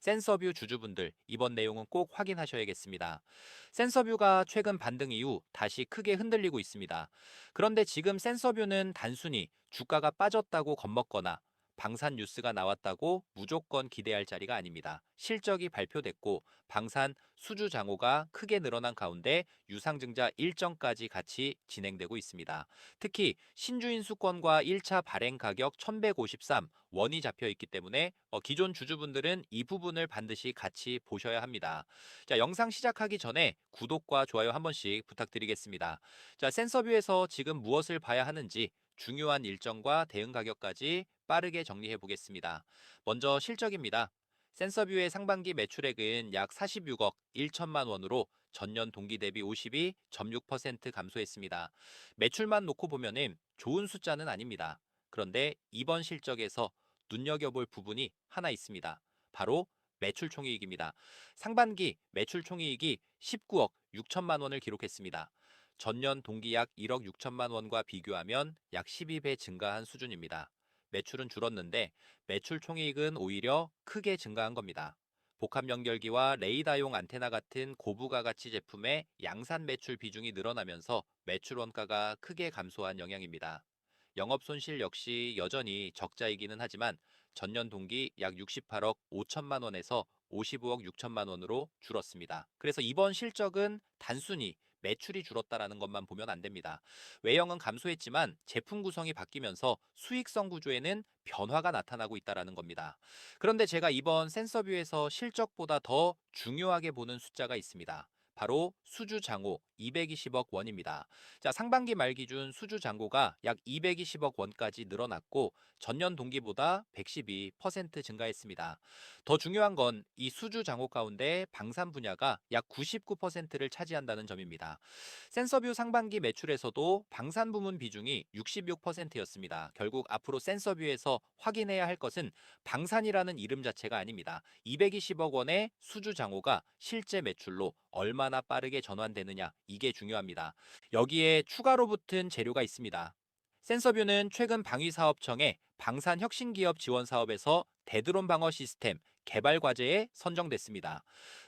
센서뷰 주주분들, 이번 내용은 꼭 확인하셔야겠습니다. 센서뷰가 최근 반등 이후 다시 크게 흔들리고 있습니다. 그런데 지금 센서뷰는 단순히 주가가 빠졌다고 겁먹거나 방산 뉴스가 나왔다고 무조건 기대할 자리가 아닙니다. 실적이 발표됐고 방산 수주 장호가 크게 늘어난 가운데 유상증자 일정까지 같이 진행되고 있습니다. 특히 신주인 수권과 1차 발행 가격 1153 원이 잡혀 있기 때문에 기존 주주분들은 이 부분을 반드시 같이 보셔야 합니다. 자, 영상 시작하기 전에 구독과 좋아요 한 번씩 부탁드리겠습니다. 자, 센서뷰에서 지금 무엇을 봐야 하는지 중요한 일정과 대응 가격까지 빠르게 정리해 보겠습니다. 먼저 실적입니다. 센서뷰의 상반기 매출액은 약 46억 1천만 원으로 전년 동기 대비 52.6% 감소했습니다. 매출만 놓고 보면은 좋은 숫자는 아닙니다. 그런데 이번 실적에서 눈여겨볼 부분이 하나 있습니다. 바로 매출 총이익입니다. 상반기 매출 총이익이 19억 6천만 원을 기록했습니다. 전년 동기 약 1억 6천만 원과 비교하면 약 12배 증가한 수준입니다. 매출은 줄었는데 매출 총이익은 오히려 크게 증가한 겁니다. 복합 연결기와 레이더용 안테나 같은 고부가 가치 제품의 양산 매출 비중이 늘어나면서 매출 원가가 크게 감소한 영향입니다. 영업 손실 역시 여전히 적자이기는 하지만 전년 동기 약 68억 5천만 원에서 55억 6천만 원으로 줄었습니다. 그래서 이번 실적은 단순히 매출이 줄었다라는 것만 보면 안 됩니다. 외형은 감소했지만 제품 구성이 바뀌면서 수익성 구조에는 변화가 나타나고 있다라는 겁니다. 그런데 제가 이번 센서뷰에서 실적보다 더 중요하게 보는 숫자가 있습니다. 바로 수주 잔고 220억 원입니다. 자, 상반기 말 기준 수주 잔고가 약 220억 원까지 늘어났고 전년 동기보다 112% 증가했습니다. 더 중요한 건 이 수주 잔고 가운데 방산 분야가 약 99%를 차지한다는 점입니다. 센서뷰 상반기 매출에서도 방산 부문 비중이 66%였습니다. 결국 앞으로 센서뷰에서 확인해야 할 것은 방산이라는 이름 자체가 아닙니다. 220억 원의 수주 잔고가 실제 매출로 얼마나 빠르게 전환되느냐, 이게 중요합니다. 여기에 추가로 붙은 재료가 있습니다. 센서뷰는 최근 방위사업청의 방산혁신기업 지원사업에서 대드론 방어 시스템 개발 과제에 선정됐습니다.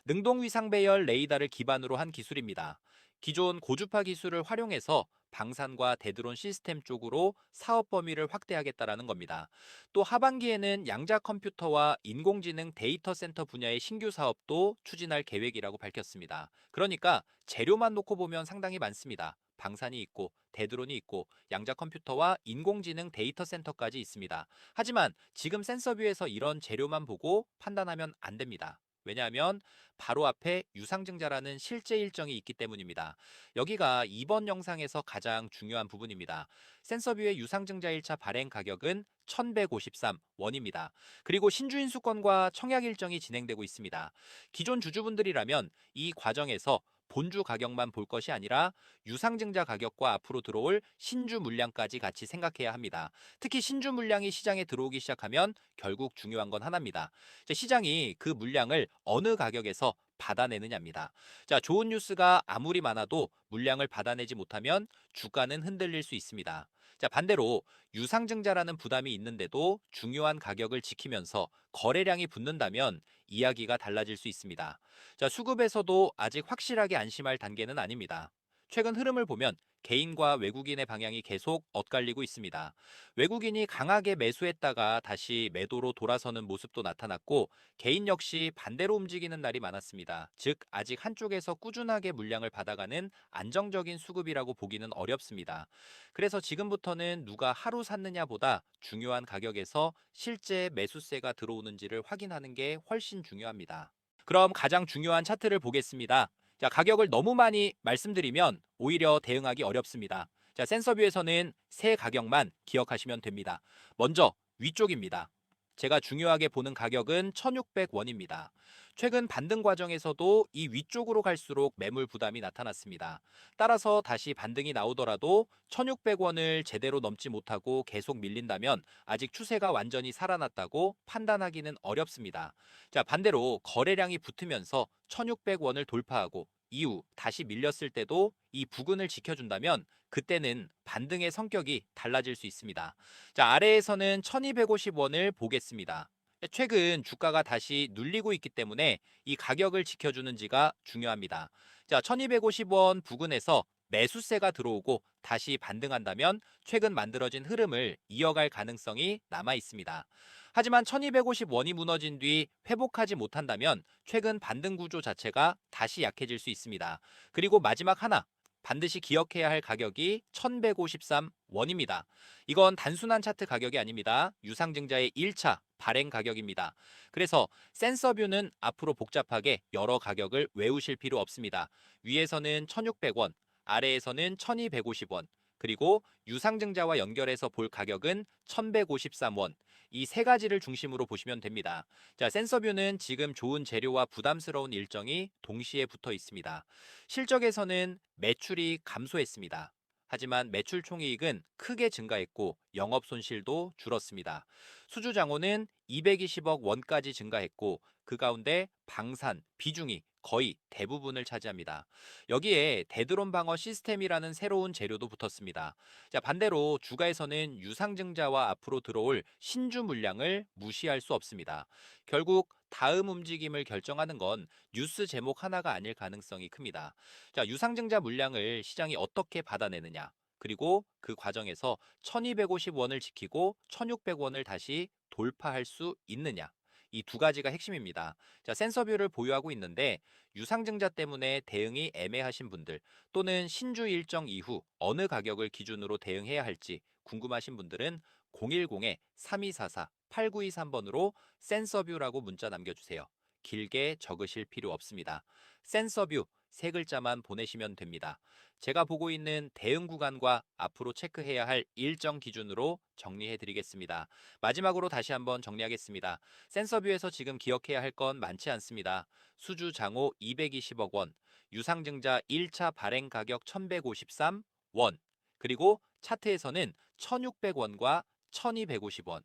능동위상 배열 레이더를 기반으로 한 기술입니다. 기존 고주파 기술을 활용해서 방산과 대드론 시스템 쪽으로 사업 범위를 확대하겠다라는 겁니다. 또 하반기에는 양자 컴퓨터와 인공지능 데이터 센터 분야의 신규 사업도 추진할 계획이라고 밝혔습니다. 그러니까 재료만 놓고 보면 상당히 많습니다. 방산이 있고 대드론이 있고 양자 컴퓨터와 인공지능 데이터 센터까지 있습니다. 하지만 지금 센서뷰에서 이런 재료만 보고 판단하면 안 됩니다. 왜냐하면 바로 앞에 유상증자라는 실제 일정이 있기 때문입니다. 여기가 이번 영상에서 가장 중요한 부분입니다. 센서뷰의 유상증자 1차 발행 가격은 1153 원입니다. 그리고 신주인 수권과 청약 일정이 진행되고 있습니다. 기존 주주분들이라면 이 과정에서 본주 가격만 볼 것이 아니라 유상증자 가격과 앞으로 들어올 신주 물량까지 같이 생각해야 합니다. 특히 신주 물량이 시장에 들어오기 시작하면 결국 중요한 건 하나입니다. 시장이 그 물량을 어느 가격에서 받아내느냐입니다. 자, 좋은 뉴스가 아무리 많아도 물량을 받아내지 못하면 주가는 흔들릴 수 있습니다. 자, 반대로 유상증자라는 부담이 있는데도 중요한 가격을 지키면서 거래량이 붙는다면 이야기가 달라질 수 있습니다. 자, 수급에서도 아직 확실하게 안심할 단계는 아닙니다. 최근 흐름을 보면 개인과 외국인의 방향이 계속 엇갈리고 있습니다. 외국인이 강하게 매수했다가 다시 매도로 돌아서는 모습도 나타났고 개인 역시 반대로 움직이는 날이 많았습니다. 즉 아직 한쪽에서 꾸준하게 물량을 받아가는 안정적인 수급이라고 보기는 어렵습니다. 그래서 지금부터는 누가 하루 샀느냐보다 중요한 가격에서 실제 매수세가 들어오는지를 확인하는 게 훨씬 중요합니다. 그럼 가장 중요한 차트를 보겠습니다. 자, 가격을 너무 많이 말씀드리면 오히려 대응하기 어렵습니다. 자, 센서뷰에서는 세 가격만 기억하시면 됩니다. 먼저 위쪽입니다. 제가 중요하게 보는 가격은 1600원입니다. 최근 반등 과정에서도 이 위쪽으로 갈수록 매물 부담이 나타났습니다. 따라서 다시 반등이 나오더라도 1600원을 제대로 넘지 못하고 계속 밀린다면 아직 추세가 완전히 살아났다고 판단하기는 어렵습니다. 자, 반대로 거래량이 붙으면서 1600원을 돌파하고 이후 다시 밀렸을 때도 이 부근을 지켜준다면 그때는 반등의 성격이 달라질 수 있습니다. 자, 아래에서는 1250원을 보겠습니다. 최근 주가가 다시 눌리고 있기 때문에 이 가격을 지켜주는지가 중요합니다. 자, 1250원 부근에서 매수세가 들어오고 다시 반등한다면 최근 만들어진 흐름을 이어갈 가능성이 남아 있습니다. 하지만 1250원이 무너진 뒤 회복하지 못한다면 최근 반등 구조 자체가 다시 약해질 수 있습니다. 그리고 마지막 하나, 반드시 기억해야 할 가격이 1153원입니다. 이건 단순한 차트 가격이 아닙니다. 유상증자의 1차 발행 가격입니다. 그래서 센서뷰는 앞으로 복잡하게 여러 가격을 외우실 필요 없습니다. 위에서는 1600원, 아래에서는 1250원, 그리고 유상증자와 연결해서 볼 가격은 1153원, 이 세 가지를 중심으로 보시면 됩니다. 자, 센서뷰는 지금 좋은 재료와 부담스러운 일정이 동시에 붙어 있습니다. 실적에서는 매출이 감소했습니다. 하지만 매출 총이익은 크게 증가했고 영업 손실도 줄었습니다. 수주장호는 220억 원까지 증가했고 그 가운데 방산, 비중이 거의 대부분을 차지합니다. 여기에 대드론 방어 시스템이라는 새로운 재료도 붙었습니다. 자, 반대로 주가에서는 유상증자와 앞으로 들어올 신주 물량을 무시할 수 없습니다. 결국 다음 움직임을 결정하는 건 뉴스 제목 하나가 아닐 가능성이 큽니다. 자, 유상증자 물량을 시장이 어떻게 받아내느냐, 그리고 그 과정에서 1250원을 지키고 1600원을 다시 돌파할 수 있느냐. 이 두 가지가 핵심입니다. 자, 센서뷰를 보유하고 있는데 유상증자 때문에 대응이 애매하신 분들 또는 신주 일정 이후 어느 가격을 기준으로 대응해야 할지 궁금하신 분들은 010-3244-8923번으로 센서뷰라고 문자 남겨주세요. 길게 적으실 필요 없습니다. 센서뷰 세 글자만 보내시면 됩니다. 제가 보고 있는 대응 구간과 앞으로 체크해야 할 일정 기준으로 정리해 드리겠습니다. 마지막으로 다시 한번 정리하겠습니다. 센서뷰에서 지금 기억해야 할 건 많지 않습니다. 수주 장호 220억 원, 유상증자 1차 발행 가격 1153원, 그리고 차트에서는 1600원과 1250원.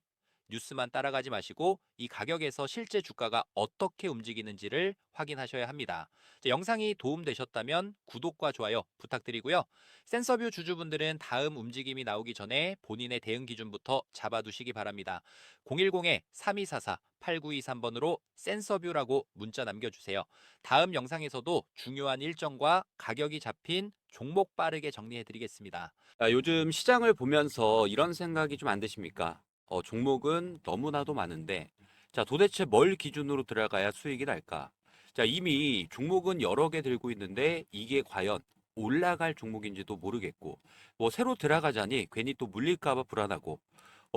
뉴스만 따라가지 마시고 이 가격에서 실제 주가가 어떻게 움직이는지를 확인하셔야 합니다. 영상이 도움되셨다면 구독과 좋아요 부탁드리고요. 센서뷰 주주분들은 다음 움직임이 나오기 전에 본인의 대응 기준부터 잡아두시기 바랍니다. 010-3244-8923번으로 센서뷰라고 문자 남겨주세요. 다음 영상에서도 중요한 일정과 가격이 잡힌 종목 빠르게 정리해드리겠습니다. 요즘 시장을 보면서 이런 생각이 좀 안 드십니까? 종목은 너무나도 많은데, 자, 도대체 뭘 기준으로 들어가야 수익이 날까? 자, 이미 종목은 여러 개 들고 있는데, 이게 과연 올라갈 종목인지도 모르겠고, 뭐 새로 들어가자니 괜히 또 물릴까봐 불안하고,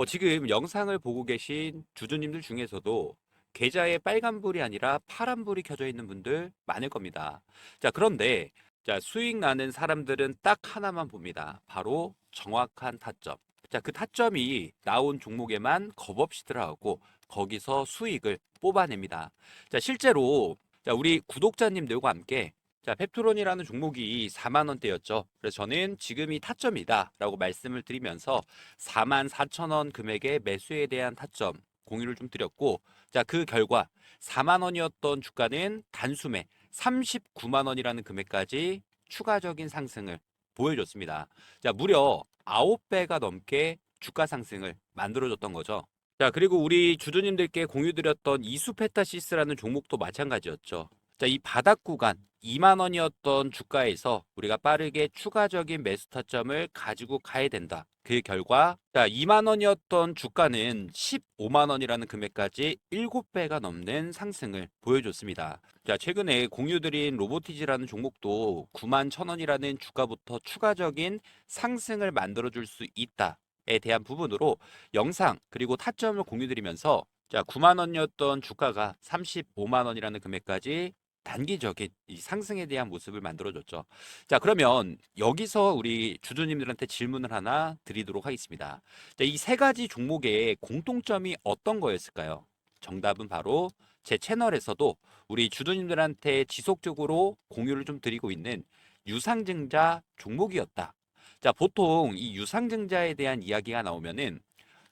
지금 영상을 보고 계신 주주님들 중에서도 계좌에 빨간불이 아니라 파란불이 켜져 있는 분들 많을 겁니다. 자, 그런데 자, 수익 나는 사람들은 딱 하나만 봅니다. 바로 정확한 타점. 자, 그 타점이 나온 종목에만 겁없이 들어가고 거기서 수익을 뽑아냅니다. 자, 실제로 자, 우리 구독자님들과 함께 자, 펩트론이라는 종목이 4만 원대였죠. 그래서 저는 지금이 타점이다라고 말씀을 드리면서 4만 4천 원 금액의 매수에 대한 타점 공유를 좀 드렸고, 자, 그 결과 4만 원이었던 주가는 단숨에 39만 원이라는 금액까지 추가적인 상승을 보여줬습니다. 자, 무려 9배가 넘게 주가 상승을 만들어줬던 거죠. 자, 그리고 우리 주주님들께 공유드렸던 이수페타시스라는 종목도 마찬가지였죠. 자, 이 바닥 구간 2만 원이었던 주가에서 우리가 빠르게 추가적인 매수 타점을 가지고 가야 된다. 그 결과 자, 2만 원이었던 주가는 15만 원이라는 금액까지 7배가 넘는 상승을 보여줬습니다. 자, 최근에 공유드린 로보티지라는 종목도 9만 1,000원이라는 주가부터 추가적인 상승을 만들어줄 수 있다에 대한 부분으로 영상 그리고 타점을 공유드리면서 자, 9만 원이었던 주가가 35만 원이라는 금액까지 단기적인 이 상승에 대한 모습을 만들어줬죠. 자, 그러면 여기서 우리 주주님들한테 질문을 하나 드리도록 하겠습니다. 자, 이 세 가지 종목의 공통점이 어떤 거였을까요? 정답은 바로 제 채널에서도 우리 주주님들한테 지속적으로 공유를 좀 드리고 있는 유상증자 종목이었다. 자, 보통 이 유상증자에 대한 이야기가 나오면은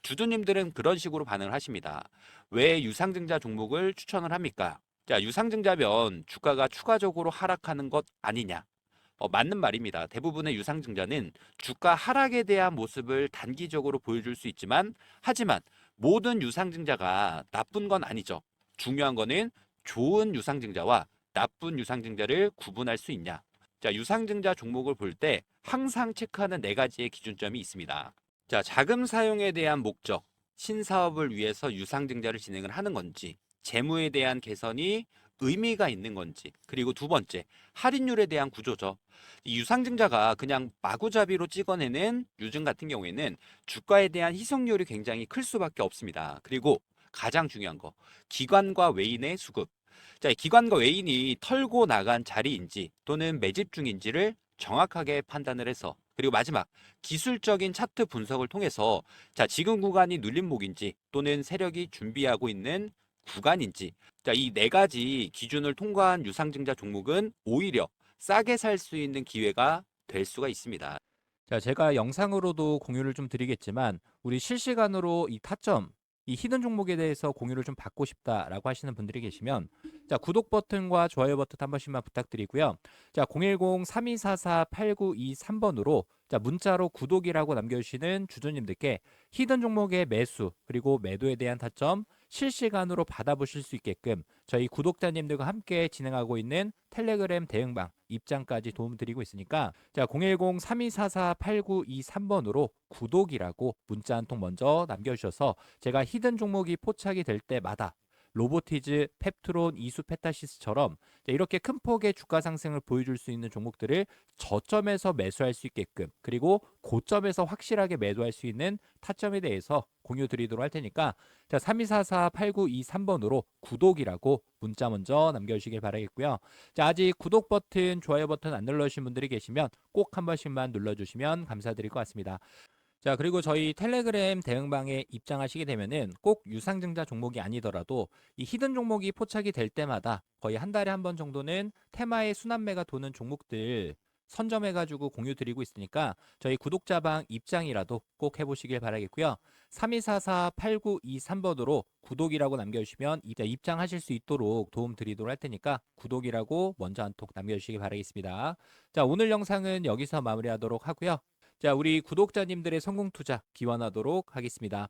주주님들은 그런 식으로 반응을 하십니다. 왜 유상증자 종목을 추천을 합니까? 자, 유상증자면 주가가 추가적으로 하락하는 것 아니냐? 맞는 말입니다. 대부분의 유상증자는 주가 하락에 대한 모습을 단기적으로 보여줄 수 있지만, 하지만 모든 유상증자가 나쁜 건 아니죠. 중요한 거는 좋은 유상증자와 나쁜 유상증자를 구분할 수 있냐. 자, 유상증자 종목을 볼 때 항상 체크하는 네 가지의 기준점이 있습니다. 자, 자금 사용에 대한 목적, 신사업을 위해서 유상증자를 진행을 하는 건지, 재무에 대한 개선이 의미가 있는 건지, 그리고 두 번째, 할인율에 대한 구조죠. 이 유상증자가 그냥 마구잡이로 찍어내는 유증 같은 경우에는 주가에 대한 희석률이 굉장히 클 수밖에 없습니다. 그리고 가장 중요한 거, 기관과 외인의 수급. 자, 이 기관과 외인이 털고 나간 자리인지 또는 매집 중인지를 정확하게 판단을 해서, 그리고 마지막 기술적인 차트 분석을 통해서 자, 지금 구간이 눌림목인지 또는 세력이 준비하고 있는 구간인지, 자, 이 네 가지 기준을 통과한 유상증자 종목은 오히려 싸게 살 수 있는 기회가 될 수가 있습니다. 자, 제가 영상으로도 공유를 좀 드리겠지만 우리 실시간으로 이 타점, 이 히든 종목에 대해서 공유를 좀 받고 싶다라고 하시는 분들이 계시면 자, 구독 버튼과 좋아요 버튼 한 번씩만 부탁드리고요. 자, 010-3244-8923번으로 자, 문자로 구독이라고 남겨주시는 주주님들께 히든 종목의 매수 그리고 매도에 대한 타점 실시간으로 받아보실 수 있게끔 저희 구독자님들과 함께 진행하고 있는 텔레그램 대응방 입장까지 도움드리고 있으니까 자, 010-3244-8923번으로 구독이라고 문자 한 통 먼저 남겨주셔서 제가 히든 종목이 포착이 될 때마다 로보티즈, 펩트론, 이수페타시스처럼 이렇게 큰 폭의 주가 상승을 보여줄 수 있는 종목들을 저점에서 매수할 수 있게끔 그리고 고점에서 확실하게 매도할 수 있는 타점에 대해서 공유 드리도록 할 테니까 자, 3244-8923번으로 구독이라고 문자 먼저 남겨주시길 바라겠고요. 자, 아직 구독 버튼, 좋아요 버튼 안 눌러주신 분들이 계시면 꼭 한 번씩만 눌러주시면 감사드릴 것 같습니다. 자, 그리고 저희 텔레그램 대응방에 입장하시게 되면은 꼭 유상증자 종목이 아니더라도 이 히든 종목이 포착이 될 때마다 거의 한 달에 한 번 정도는 테마의 순환매가 도는 종목들 선점해가지고 공유 드리고 있으니까 저희 구독자방 입장이라도 꼭 해보시길 바라겠고요. 3244-8923번으로 구독이라고 남겨주시면 입장하실 수 있도록 도움 드리도록 할 테니까 구독이라고 먼저 한 톡 남겨주시기 바라겠습니다. 자, 오늘 영상은 여기서 마무리하도록 하고요. 자, 우리 구독자님들의 성공 투자 기원하도록 하겠습니다.